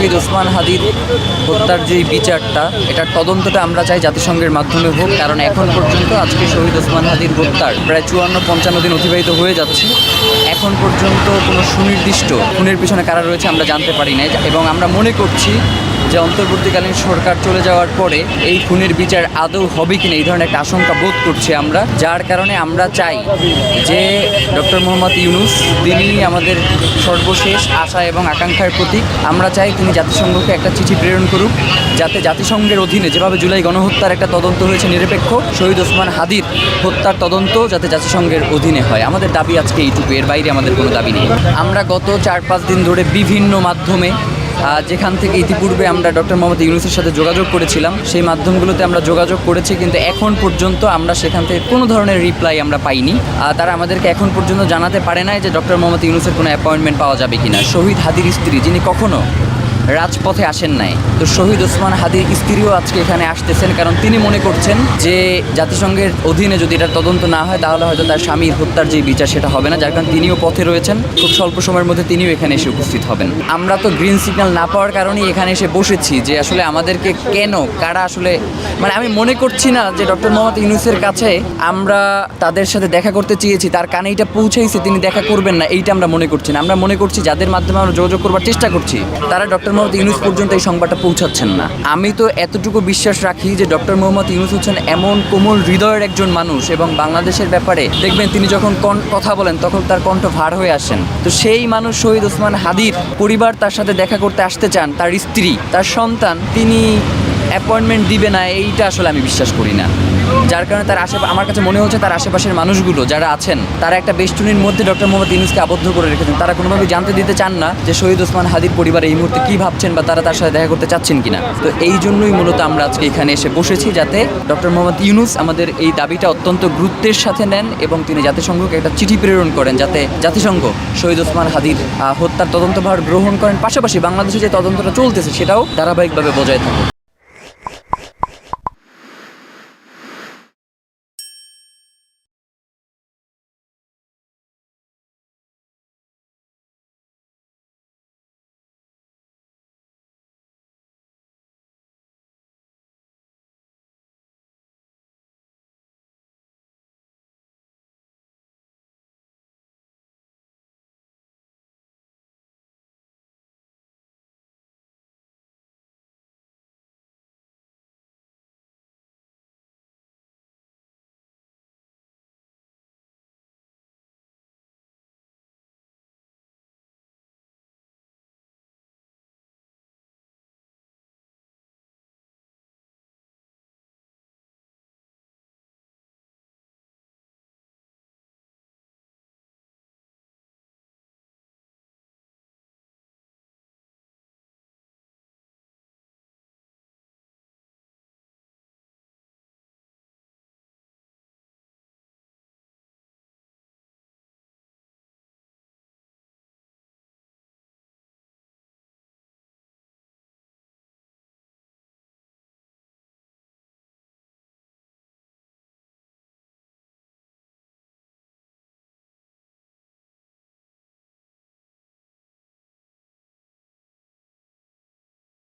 শহীদ ওসমান হাদির হত্যার যে বিচারটা, এটার তদন্তটা আমরা চাই জাতিসংঘের মাধ্যমে হোক। কারণ এখন পর্যন্ত আজকে শহীদ ওসমান হাদির হত্যার প্রায় 54-55 দিন অতিবাহিত হয়ে যাচ্ছে। এখন পর্যন্ত কোনো সুনির্দিষ্ট খুনের পিছনে কারা রয়েছে আমরা জানতে পারি না, এবং আমরা মনে করছি যে অন্তর্বর্তীকালীন সরকার চলে যাওয়ার পরে এই খুনের বিচার আদৌ হবে কিনা এই ধরনের একটা আশঙ্কা বোধ করছি আমরা। যার কারণে আমরা চাই যে ডক্টর মোহাম্মদ ইউনূস, তিনি আমাদের সর্বশেষ আশা এবং আকাঙ্ক্ষার প্রতীক। আমরা চাই তিনি জাতিসংঘকে একটা চিঠি প্রেরণ করুক, যাতে জাতিসংঘের অধীনে যেভাবে জুলাই গণহত্যার একটা তদন্ত হয়েছে নিরপেক্ষ, শহীদ ওসমান হাদির হত্যার তদন্ত যাতে জাতিসংঘের অধীনে হয়। আমাদের দাবি আজকে এইটুকু, এর বাইরে আমাদের কোনো দাবি নেই। আমরা গত 4-5 দিন ধরে বিভিন্ন মাধ্যমে, যেখান থেকে ইতিপূর্বে আমরা ডক্টর মোহাম্মদ ইউনূসের সাথে যোগাযোগ করেছিলাম, সেই মাধ্যমগুলোতে আমরা যোগাযোগ করেছি, কিন্তু এখন পর্যন্ত আমরা সেখান থেকে কোনো ধরনের রিপ্লাই আমরা পাইনি। তারা আমাদেরকে এখন পর্যন্ত জানাতে পারে নাই যে ডক্টর মোহাম্মদ ইউনূসের কোনো অ্যাপয়েন্টমেন্ট পাওয়া যাবে কিনা। শহীদ হাদির স্ত্রী, যিনি কখনো রাজপথে আসেন নাই, তো শহীদ ওসমান হাদির স্ত্রীও আজকে এখানে আসতেছেন, কারণ তিনি মনে করছেন যে জাতিসংঘের অধীনে যদি এটার তদন্ত না হয় তাহলে হয়তো তার স্বামীর হত্যার যে বিচার সেটা হবে না। যার কারণে তিনিও পথে রয়েছেন, খুব স্বল্প সময়ের মধ্যে তিনিও এখানে এসে উপস্থিত হবেন। আমরা তো গ্রিন সিগন্যাল না পাওয়ার কারণেই এখানে এসে বসেছি, যে আসলে আমাদেরকে কেন কারা আসলে, মানে আমি মনে করছি না যে ডক্টর মোহাম্মদ ইউনূসের কাছে আমরা তাদের সাথে দেখা করতে চেয়েছি, তার কানে এটা পৌঁছেছে, তিনি দেখা করবেন না, এইটা আমরা মনে করছি না। আমরা মনে করছি যাদের মাধ্যমে আমরা যোগাযোগ করবার চেষ্টা করছি তারা ডক্টর মোহাম্মদ ইউনূস পর্যন্ত এই সংবাদটা পৌঁছাচ্ছেন না। আমি তো এতটুকু বিশ্বাস রাখি যে ডক্টর মোহাম্মদ ইউনূস হচ্ছেন এমন কোমল হৃদয়ের একজন মানুষ, এবং বাংলাদেশের ব্যাপারে দেখবেন তিনি যখন কথা বলেন তখন তার কণ্ঠ ভার হয়ে আসেন। তো সেই মানুষ শহীদ ওসমান হাদির পরিবার তার সাথে দেখা করতে আসতে চান, তার স্ত্রী, তার সন্তান, তিনি অ্যাপয়েন্টমেন্ট দিবে না, এইটা আসলে আমি বিশ্বাস করি না। যার কারণে তার আমার কাছে মনে হচ্ছে তার আশেপাশের মানুষগুলো যারা আছেন তারা একটা বেষ্টনীর মধ্যে ডক্টর মোহাম্মদ ইউনূসকে আবদ্ধ করে রেখেছেন। তারা কোনোভাবেই জানতে দিতে চান না যে শহীদ ওসমান হাদির পরিবার এই মুহূর্তে কী ভাবছেন বা তারা তার সাথে দেখা করতে চাচ্ছেন কিনা। তো এই জন্যই মূলত আমরা আজকে এখানে এসে বসেছি, যাতে ডক্টর মোহাম্মদ ইউনূস আমাদের এই দাবিটা অত্যন্ত গুরুত্বের সাথে নেন এবং তিনি জাতিসংঘকে একটা চিঠি প্রেরণ করেন, যাতে জাতিসংঘ শহীদ ওসমান হাদির হত্যার তদন্তভার গ্রহণ করেন, পাশাপাশি বাংলাদেশে যে তদন্তটা চলতেছে সেটাও ধারাবাহিকভাবে বজায় থাকে।